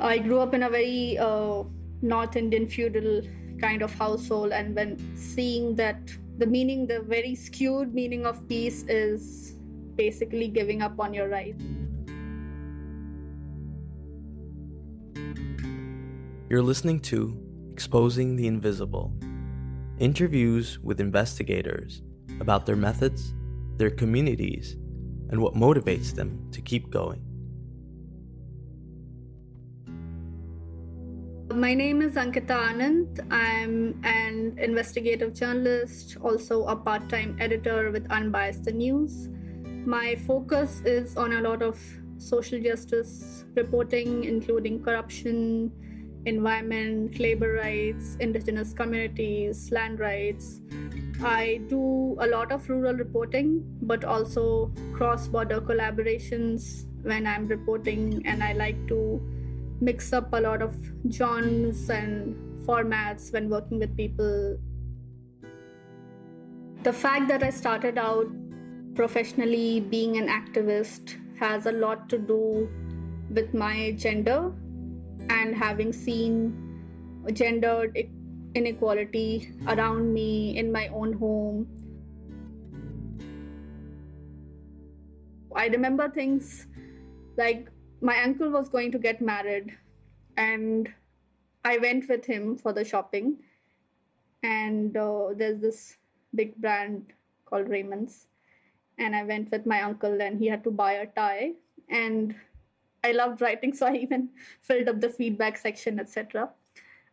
I grew up in a very North Indian feudal kind of household, and when seeing that the very skewed meaning of peace is basically giving up on your rights. You're listening to Exposing the Invisible, interviews with investigators about their methods, their communities, and what motivates them to keep going. My name is Ankita Anand. I'm an investigative journalist, also a part time editor with Unbiased the News. My focus is on a lot of social justice reporting, including corruption, environment, labor rights, indigenous communities, land rights. I do a lot of rural reporting, but also cross border collaborations when I'm reporting, and I like to mix up a lot of genres and formats when working with people. The fact that I started out professionally being an activist has a lot to do with my gender and having seen gendered inequality around me in my own home. I remember things like my uncle was going to get married, and I went with him for the shopping. And there's this big brand called Raymond's, and I went with my uncle, and he had to buy a tie. And I loved writing, so I even filled up the feedback section, etc.,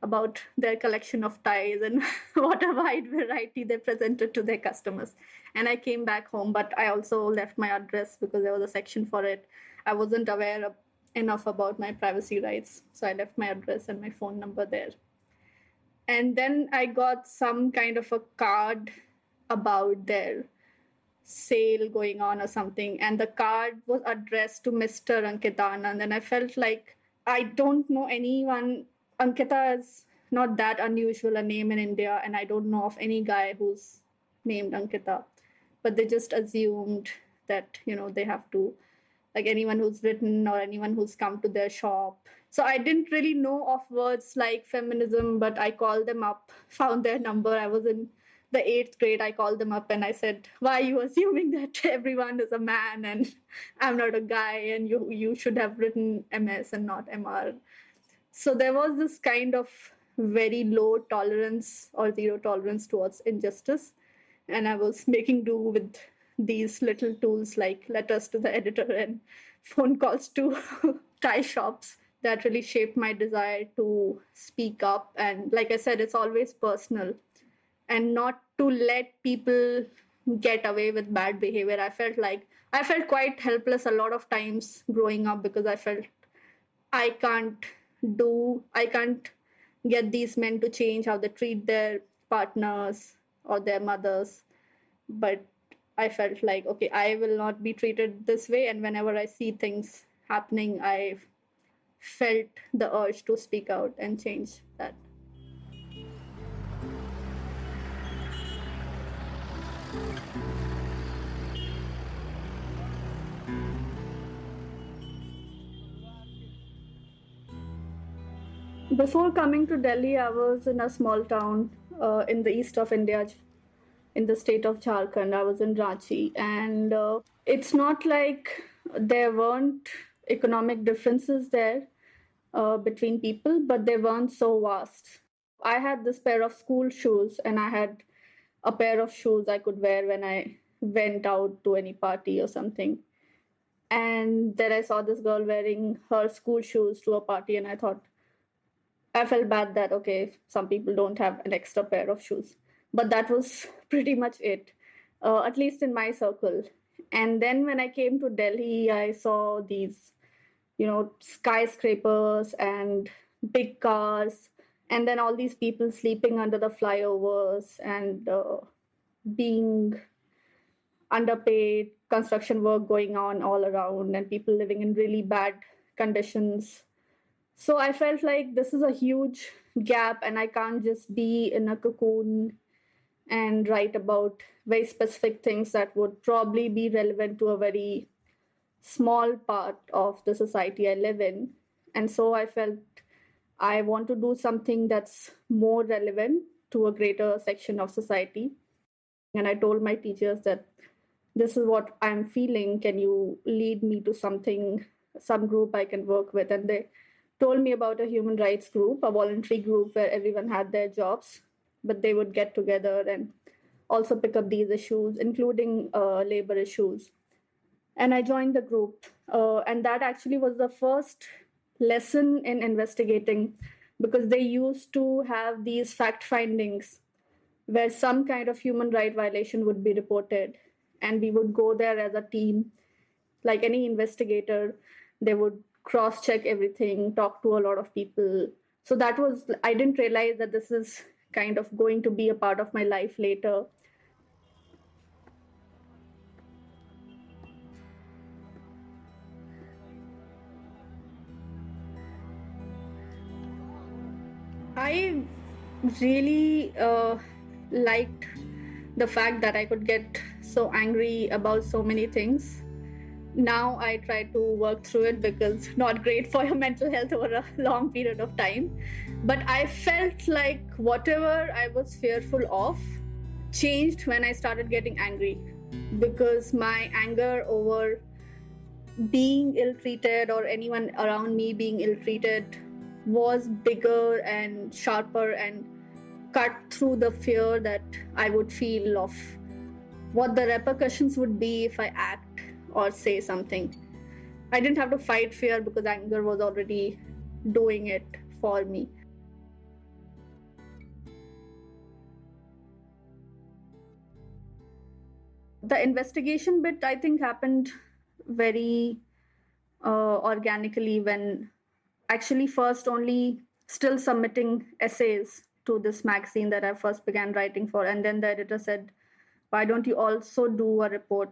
about their collection of ties and what a wide variety they presented to their customers. And I came back home, but I also left my address because there was a section for it. I wasn't aware enough about my privacy rights, so I left my address and my phone number there. And then I got some kind of a card about their sale going on or something, and the card was addressed to Mr. Ankita Anand, and I felt like I don't know anyone. Ankita is not that unusual a name in India, and I don't know of any guy who's named Ankita, but they just assumed that they have to, like, anyone who's written or anyone who's come to their shop. So I didn't really know of words like feminism, but I called them up, found their number. I was in the 8th grade. I called them up and I said, why are you assuming that everyone is a man and I'm not a guy, and you should have written MS and not MR. So there was this kind of very low tolerance or zero tolerance towards injustice. And I was making do with these little tools like letters to the editor and phone calls to tie shops that really shaped my desire to speak up. And like I said, it's always personal and not to let people get away with bad behavior. I felt quite helpless a lot of times growing up because I felt I can't get these men to change how they treat their partners or their mothers. But I felt like, okay, I will not be treated this way. And whenever I see things happening, I felt the urge to speak out and change that. Before coming to Delhi, I was in a small town in the east of India, in the state of Jharkhand. I was in Ranchi, and it's not like there weren't economic differences there between people, but they weren't so vast. I had this pair of school shoes, and I had a pair of shoes I could wear when I went out to any party or something. And then I saw this girl wearing her school shoes to a party, and I felt bad that, okay, some people don't have an extra pair of shoes. But that was pretty much it, at least in my circle. And then when I came to Delhi, I saw these, skyscrapers and big cars, and then all these people sleeping under the flyovers and being underpaid, construction work going on all around, and people living in really bad conditions. So I felt like this is a huge gap, and I can't just be in a cocoon and write about very specific things that would probably be relevant to a very small part of the society I live in. And so I felt I want to do something that's more relevant to a greater section of society. And I told my teachers that this is what I'm feeling. Can you lead me to something, some group I can work with? And they told me about a human rights group, a voluntary group where everyone had their jobs, but they would get together and also pick up these issues, including labor issues. And I joined the group. And that actually was the first lesson in investigating, because they used to have these fact findings where some kind of human right violation would be reported, and we would go there as a team. Like any investigator, they would cross check everything, talk to a lot of people. So that was, I didn't realize that this is kind of going to be a part of my life later. I really liked the fact that I could get so angry about so many things. Now I try to work through it because not great for your mental health over a long period of time. But I felt like whatever I was fearful of changed when I started getting angry, because my anger over being ill treated or anyone around me being ill treated was bigger and sharper and cut through the fear that I would feel of what the repercussions would be if I act or say something. I didn't have to fight fear because anger was already doing it for me. The investigation bit, I think, happened very organically when actually first only still submitting essays to this magazine that I first began writing for. And then the editor said, why don't you also do a report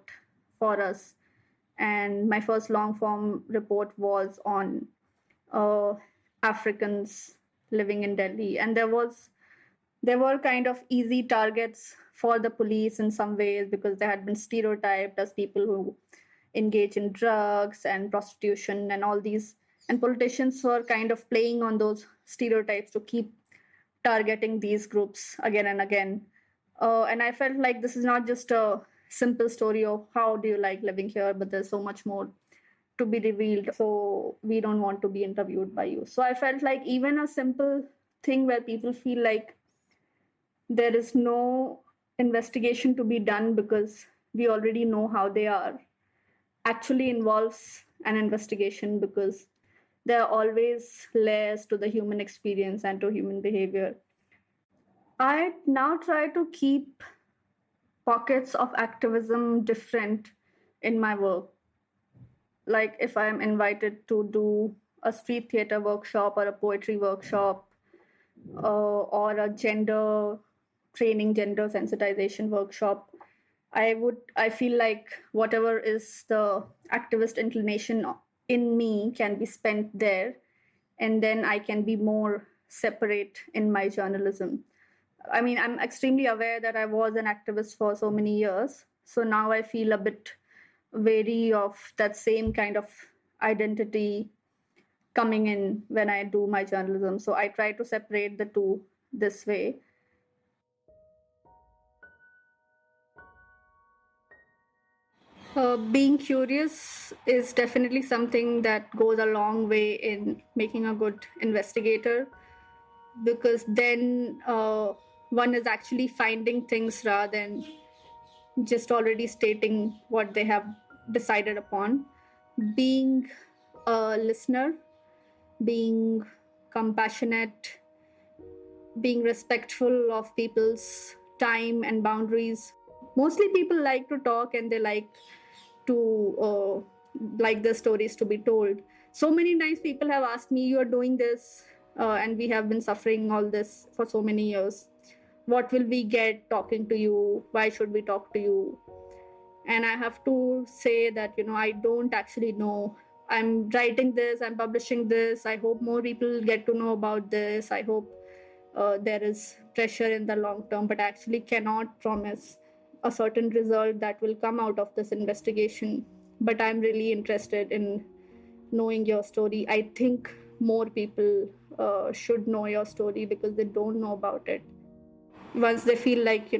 for us? And my first long form report was on Africans living in Delhi. And there were kind of easy targets for the police in some ways, because they had been stereotyped as people who engage in drugs and prostitution and all these. And politicians were kind of playing on those stereotypes to keep targeting these groups again and again. And I felt like this is not just a simple story of how do you like living here, but there's so much more to be revealed. So we don't want to be interviewed by you. So I felt like even a simple thing where people feel like there is no investigation to be done because we already know how they are actually involves an investigation, because there are always layers to the human experience and to human behavior. I now try to keep pockets of activism different in my work. Like if I'm invited to do a street theater workshop or a poetry workshop, or a gender training, gender sensitization workshop, I feel like whatever is the activist inclination in me can be spent there, and then I can be more separate in my journalism. I mean, I'm extremely aware that I was an activist for so many years. So now I feel a bit wary of that same kind of identity coming in when I do my journalism. So I try to separate the two this way. Being curious is definitely something that goes a long way in making a good investigator, because then one is actually finding things rather than just already stating what they have decided upon. Being a listener, being compassionate, being respectful of people's time and boundaries. Mostly people like to talk and they like the stories to be told. So many times people have asked me, you are doing this and we have been suffering all this for so many years. What will we get talking to you? Why should we talk to you? And I have to say that, I don't actually know. I'm writing this, I'm publishing this. I hope more people get to know about this. I hope there is pressure in the long term, but I actually cannot promise a certain result that will come out of this investigation. But I'm really interested in knowing your story. I think more people should know your story because they don't know about it. Once they feel like,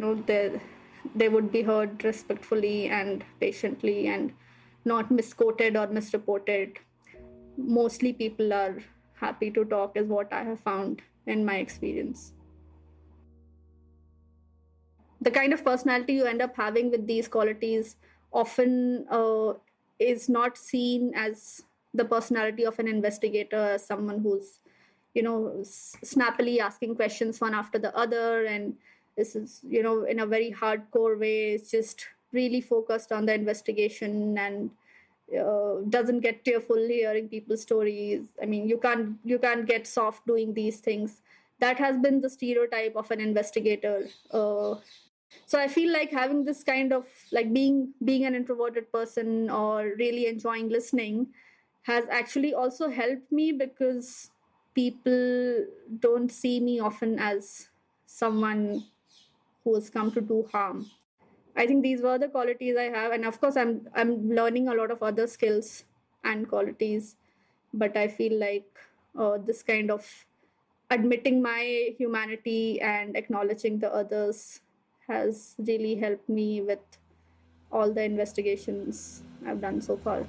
they would be heard respectfully and patiently and not misquoted or misreported, mostly people are happy to talk, is what I have found in my experience. The kind of personality you end up having with these qualities often is not seen as the personality of an investigator, as someone who's snappily asking questions one after the other, and this is, in a very hardcore way, it's just really focused on the investigation and doesn't get tearful hearing people's stories. I mean, you can't get soft doing these things. That has been the stereotype of an investigator. So I feel like having this kind of, like, being an introverted person or really enjoying listening has actually also helped me, because people don't see me often as someone who has come to do harm. I think these were the qualities I have, and of course I'm learning a lot of other skills and qualities, but I feel like this kind of admitting my humanity and acknowledging the others has really helped me with all the investigations I've done so far.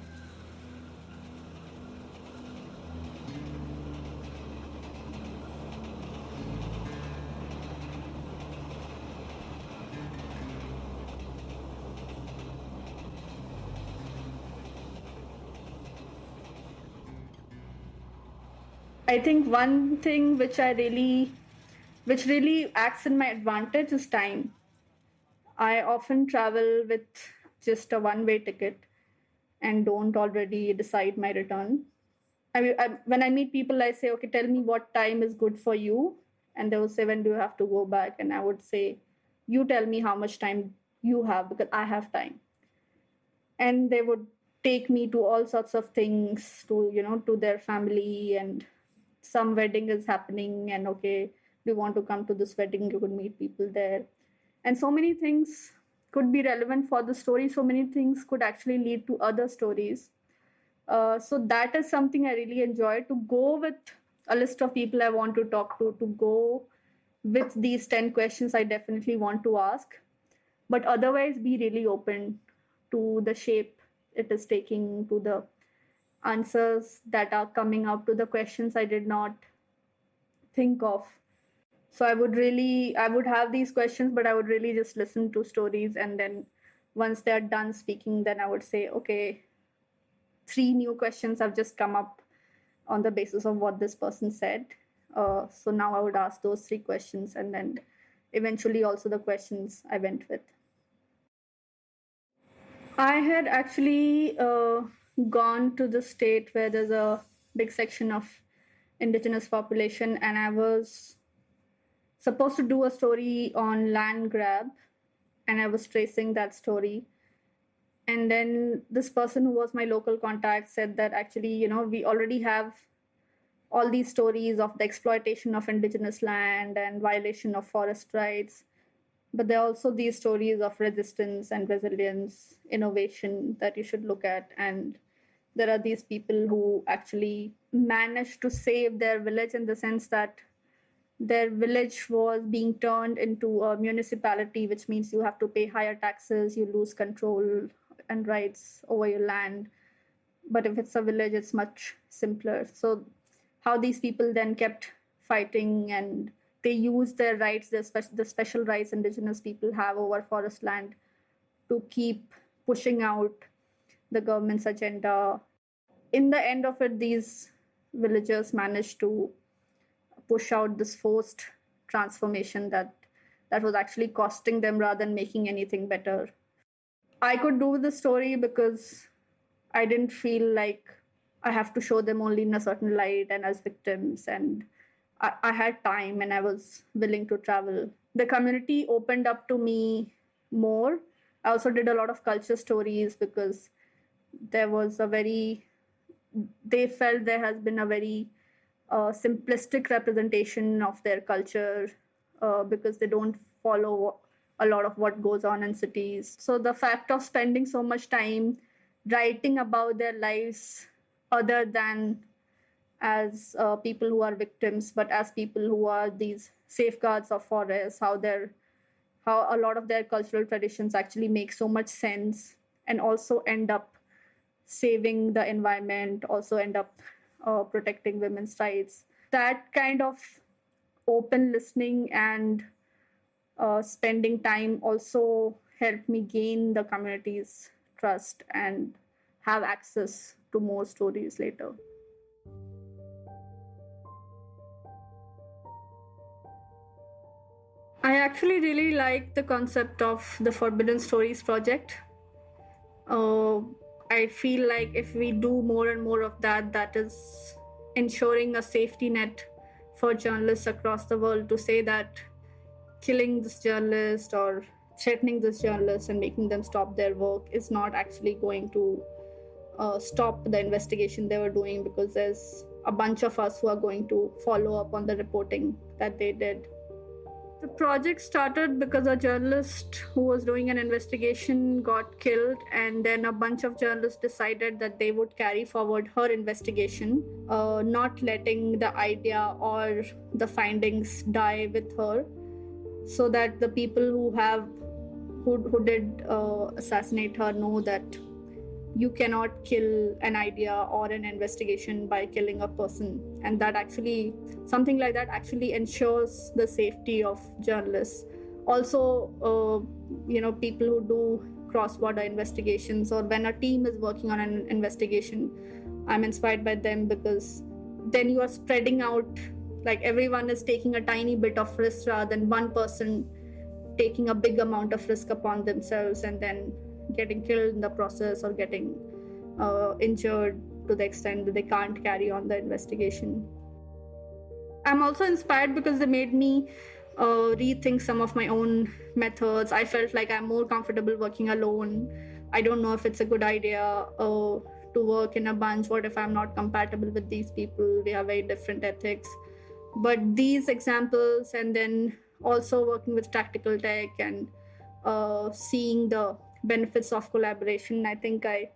I think one thing which really acts in my advantage is time. I often travel with just a one-way ticket and don't already decide my return. When I meet people, I say, okay, tell me what time is good for you. And they will say, when do you have to go back? And I would say, you tell me how much time you have, because I have time. And they would take me to all sorts of things, to their family, and some wedding is happening. And okay, do you want to come to this wedding? You could meet people there. And so many things could be relevant for the story. So many things could actually lead to other stories. So that is something I really enjoy, to go with a list of people I want to talk to go with these 10 questions I definitely want to ask, but otherwise be really open to the shape it is taking, to the answers that are coming up, to the questions I did not think of. So I would have these questions, but I would really just listen to stories, and then once they're done speaking, then I would say, okay, 3 new questions have just come up on the basis of what this person said. So now I would ask those 3 questions, and then eventually also the questions I went with. I had actually gone to the state where there's a big section of indigenous population, and I was supposed to do a story on land grab, and I was tracing that story. And then this person who was my local contact said that actually, we already have all these stories of the exploitation of indigenous land and violation of forest rights, but there are also these stories of resistance and resilience, innovation that you should look at. And there are these people who actually managed to save their village, in the sense that their village was being turned into a municipality, which means you have to pay higher taxes, you lose control and rights over your land. But if it's a village, it's much simpler. So how these people then kept fighting, and they used their rights, the special rights indigenous people have over forest land, to keep pushing out the government's agenda. In the end of it, these villagers managed to push out this forced transformation that was actually costing them rather than making anything better. I could do the story because I didn't feel like I have to show them only in a certain light and as victims. And I had time and I was willing to travel. The community opened up to me more. I also did a lot of culture stories because there was a very, they felt there has been a very simplistic representation of their culture, because they don't follow a lot of what goes on in cities. So the fact of spending so much time writing about their lives other than as people who are victims, but as people who are these safeguards of forests, how a lot of their cultural traditions actually make so much sense and also end up saving the environment, also end up protecting women's rights. That kind of open listening and spending time also helped me gain the community's trust and have access to more stories later. I actually really like the concept of the Forbidden Stories project. Uh, I feel like if we do more and more of that, that is ensuring a safety net for journalists across the world to say that killing this journalist or threatening this journalist and making them stop their work is not actually going to stop the investigation they were doing, because there's a bunch of us who are going to follow up on the reporting that they did. The project started because a journalist who was doing an investigation got killed, and then a bunch of journalists decided that they would carry forward her investigation, not letting the idea or the findings die with her, so that the people who did assassinate her know that you cannot kill an idea or an investigation by killing a person, and that actually something like that actually ensures the safety of journalists. Also, people who do cross-border investigations, or when a team is working on an investigation, I'm inspired by them, because then you are spreading out, like everyone is taking a tiny bit of risk rather than one person taking a big amount of risk upon themselves and then getting killed in the process, or getting injured to the extent that they can't carry on the investigation. I'm also inspired because they made me rethink some of my own methods. I felt like I'm more comfortable working alone. I don't know if it's a good idea to work in a bunch. What if I'm not compatible with these people? We have very different ethics. But these examples, and then also working with tactical tech and seeing the benefits of collaboration, I think I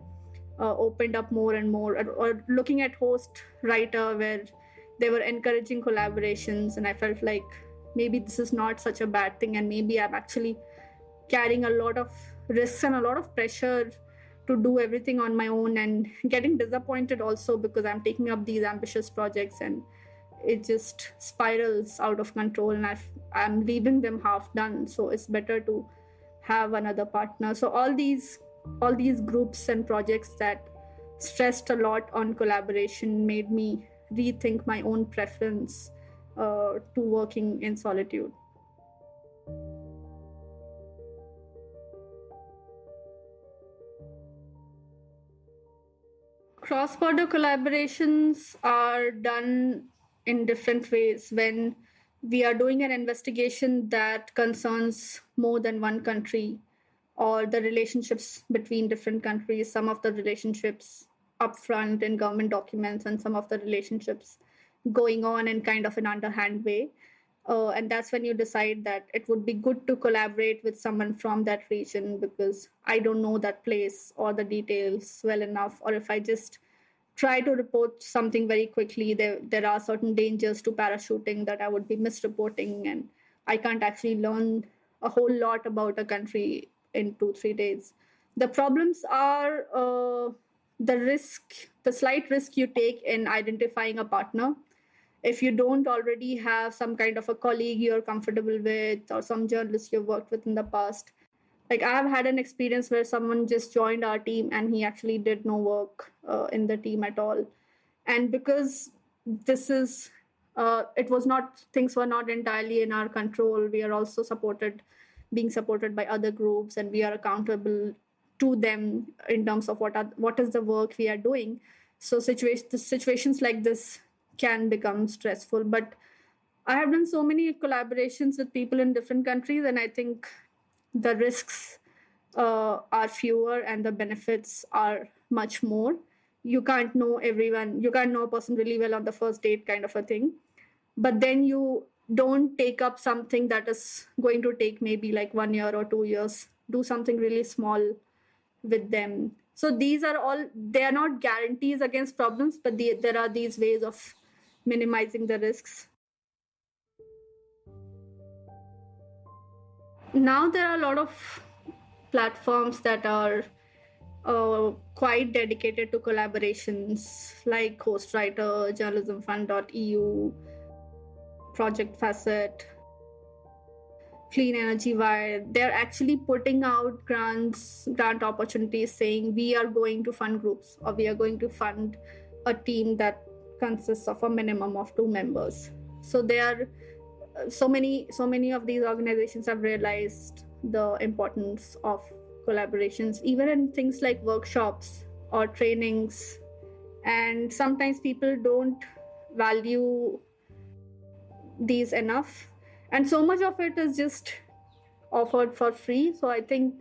opened up more and more. Or looking at Host Writer, where they were encouraging collaborations, and I felt like maybe this is not such a bad thing, and maybe I'm actually carrying a lot of risks and a lot of pressure to do everything on my own, and getting disappointed also because I'm taking up these ambitious projects and it just spirals out of control, and I'm leaving them half done. So it's better to have another partner. So all these groups and projects that stressed a lot on collaboration made me rethink my own preference to working in solitude. Cross-border collaborations are done in different ways. When we are doing an investigation that concerns more than one country, or the relationships between different countries, some of the relationships upfront in government documents, and some of the relationships going on in kind of an underhand way. And that's when you decide that it would be good to collaborate with someone from that region, because I don't know that place or the details well enough. Or if I just try to report something very quickly, there are certain dangers to parachuting that I would be misreporting, and I can't actually learn a whole lot about a country in 2-3 days. The problems are the slight risk you take in identifying a partner. If you don't already have some kind of a colleague you're comfortable with, or some journalist you've worked with in the past. Like, I've had an experience where someone just joined our team and he actually did no work in the team at all. And because this is, things were not entirely in our control, we are also being supported by other groups, and we are accountable to them in terms of what is the work we are doing. So situations like this can become stressful. But I have done so many collaborations with people in different countries, and I think the risks are fewer and the benefits are much more. You can't know everyone, you can't know a person really well on the first date, kind of a thing. But then you don't take up something that is going to take maybe like 1 year or 2 years. Do something really small with them, So these are all, they are not guarantees against problems, but there are these ways of minimizing the risks. Now there are a lot of platforms that are quite dedicated to collaborations, like Ghostwriter, journalismfund.eu, Project Facet, Clean Energy Wire. They're actually putting out grant opportunities saying we are going to fund groups, or we are going to fund a team that consists of a minimum of 2 members. So there are so many of these organizations have realized the importance of collaborations, even in things like workshops or trainings. And sometimes people don't value these enough, and so much of it is just offered for free. So I think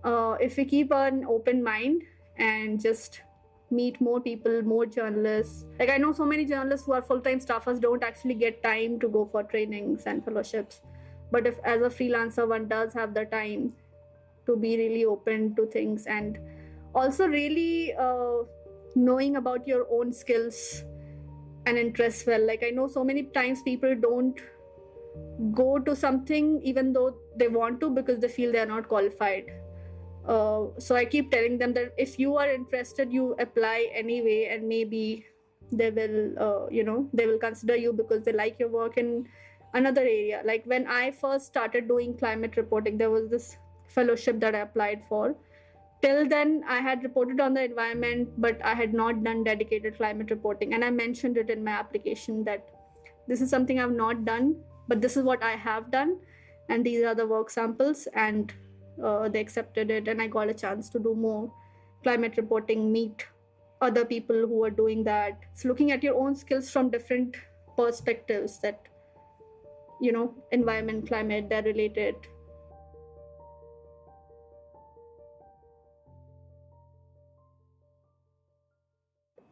if we keep an open mind and just meet more people, more journalists. Like I know so many journalists who are full-time staffers don't actually get time to go for trainings and fellowships. But if as a freelancer one does have the time to be really open to things, and also really knowing about your own skills and interests well. Like I know so many times people don't go to something even though they want to because they feel they are not qualified. So I keep telling them that if you are interested, you apply anyway, and maybe they will, they will consider you because they like your work in another area. Like when I first started doing climate reporting, there was this fellowship that I applied for. Till then, I had reported on the environment, but I had not done dedicated climate reporting. And I mentioned it in my application that this is something I've not done, but this is what I have done, and these are the work samples. And they accepted it, and I got a chance to do more climate reporting, meet other people who are doing that. So looking at your own skills from different perspectives, that environment, climate, they're related.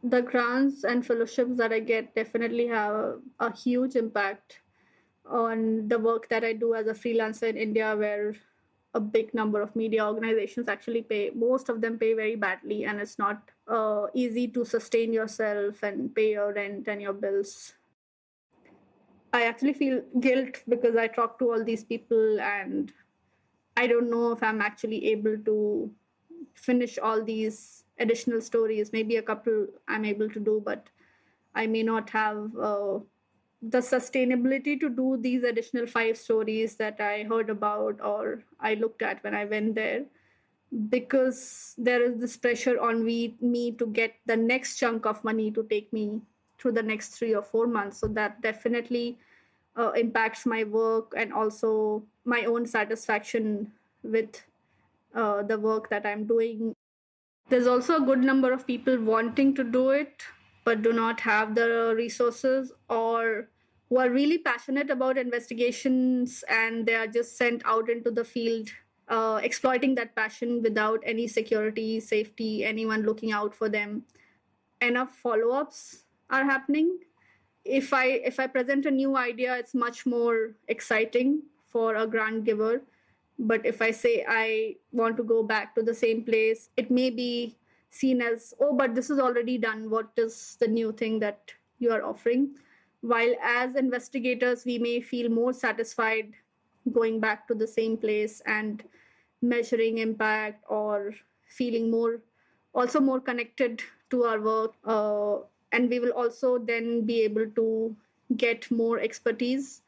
The grants and fellowships that I get definitely have a huge impact on the work that I do as a freelancer in India, where a big number of media organizations actually pay. Most of them pay very badly, and it's not easy to sustain yourself and pay your rent and your bills. I actually feel guilt because I talk to all these people, and I don't know if I'm actually able to finish all these additional stories. Maybe a couple I'm able to do, but I may not have the sustainability to do these additional 5 stories that I heard about or I looked at when I went there, because there is this pressure on me to get the next chunk of money to take me through the next 3 or 4 months. So that definitely impacts my work and also my own satisfaction with the work that I'm doing. There's also a good number of people wanting to do it but do not have the resources, or who are really passionate about investigations and they are just sent out into the field exploiting that passion without any security, safety, anyone looking out for them. Enough follow-ups are happening. If I present a new idea, it's much more exciting for a grant giver. But if I say I want to go back to the same place, it may be seen as, oh, but this is already done. What is the new thing that you are offering? While as investigators, we may feel more satisfied going back to the same place and measuring impact, or feeling also more connected to our work. And we will also then be able to get more expertise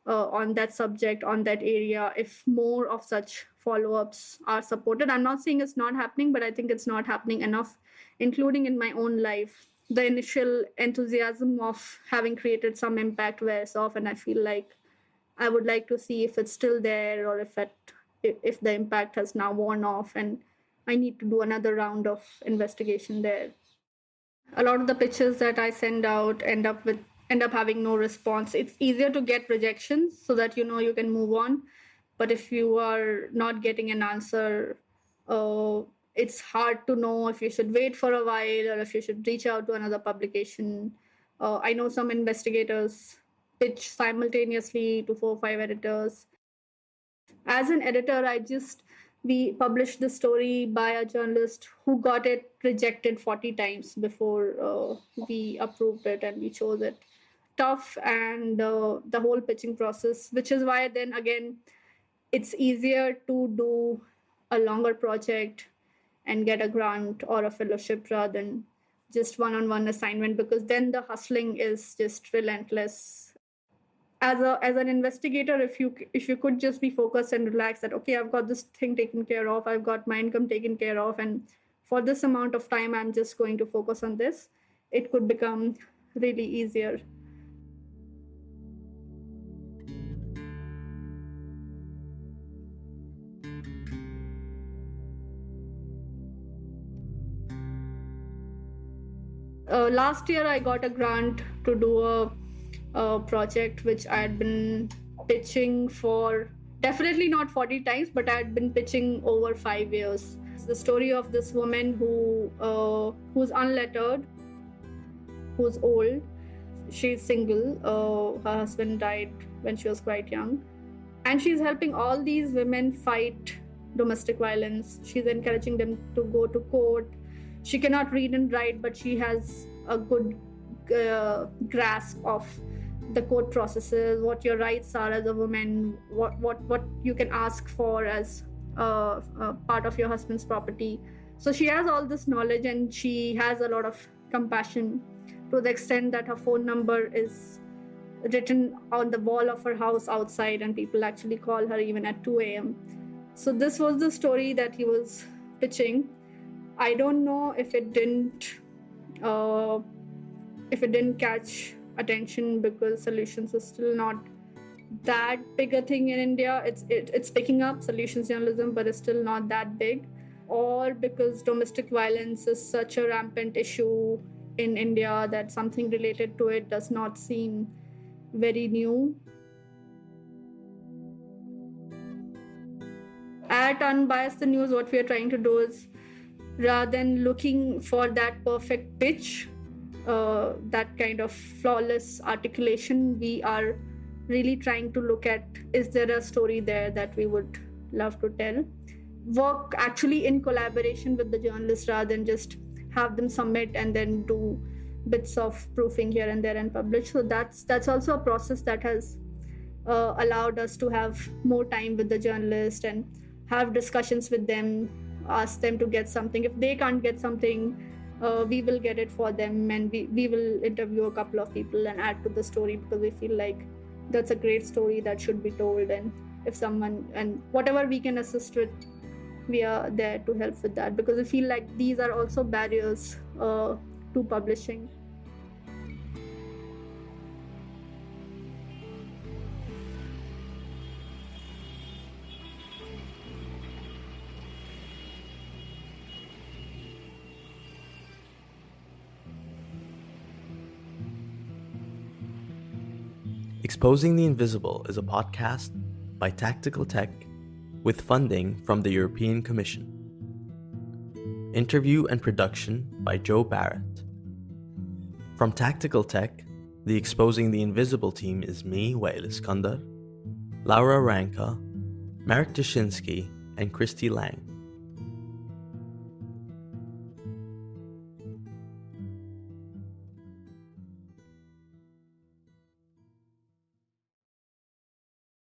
on that subject, on that area, if more of such follow-ups are supported. I'm not saying it's not happening, but I think it's not happening enough, including in my own life. The initial enthusiasm of having created some impact wears off, and I feel like I would like to see if it's still there, or if the impact has now worn off and I need to do another round of investigation there. A lot of the pitches that I send out end up having no response. It's easier to get rejections so that you can move on. But if you are not getting an answer, it's hard to know if you should wait for a while or if you should reach out to another publication. I know some investigators pitch simultaneously to 4 or 5 editors. As an editor, I just we published the story by a journalist who got it rejected 40 times before we approved it and we chose it. Tough, and the whole pitching process, which is why then again it's easier to do a longer project and get a grant or a fellowship rather than just one-on-one assignment, because then the hustling is just relentless. As an investigator, if you could just be focused and relaxed that okay, I've got this thing taken care of, I've got my income taken care of, and for this amount of time I'm just going to focus on this, it could become really easier. Last year I got a grant to do a project which I had been pitching for definitely not 40 times, but I had been pitching over 5 years. It's the story of this woman who's unlettered, who's old, she's single, her husband died when she was quite young, and she's helping all these women fight domestic violence. She's encouraging them to go to court. She cannot read and write, but she has a good grasp of the court processes, what your rights are as a woman, what you can ask for as part of your husband's property. So she has all this knowledge, and she has a lot of compassion, to the extent that her phone number is written on the wall of her house outside, and people actually call her even at 2 a.m. So this was the story that he was pitching. I don't know if it didn't catch attention because solutions is still not that big a thing in India. It's picking up, solutions journalism, but it's still not that big, or because domestic violence is such a rampant issue in India that something related to it does not seem very new. At Unbiased the News, what we are trying to do is, rather than looking for that perfect pitch, that kind of flawless articulation, we are really trying to look at, is there a story there that we would love to tell? Work actually in collaboration with the journalists rather than just have them submit and then do bits of proofing here and there and publish. So that's also a process that has allowed us to have more time with the journalist and have discussions with them, ask them to get something. If they can't get something, we will get it for them, and we will interview a couple of people and add to the story, because we feel like that's a great story that should be told. And if someone, and whatever we can assist with, we are there to help with that, because we feel like these are also barriers to publishing. Exposing the Invisible is a podcast by Tactical Tech with funding from the European Commission. Interview and production by Joe Barrett. From Tactical Tech, the Exposing the Invisible team is me, Wael Iskandar, Laura Ranka, Marek Dushinsky, and Christy Lang.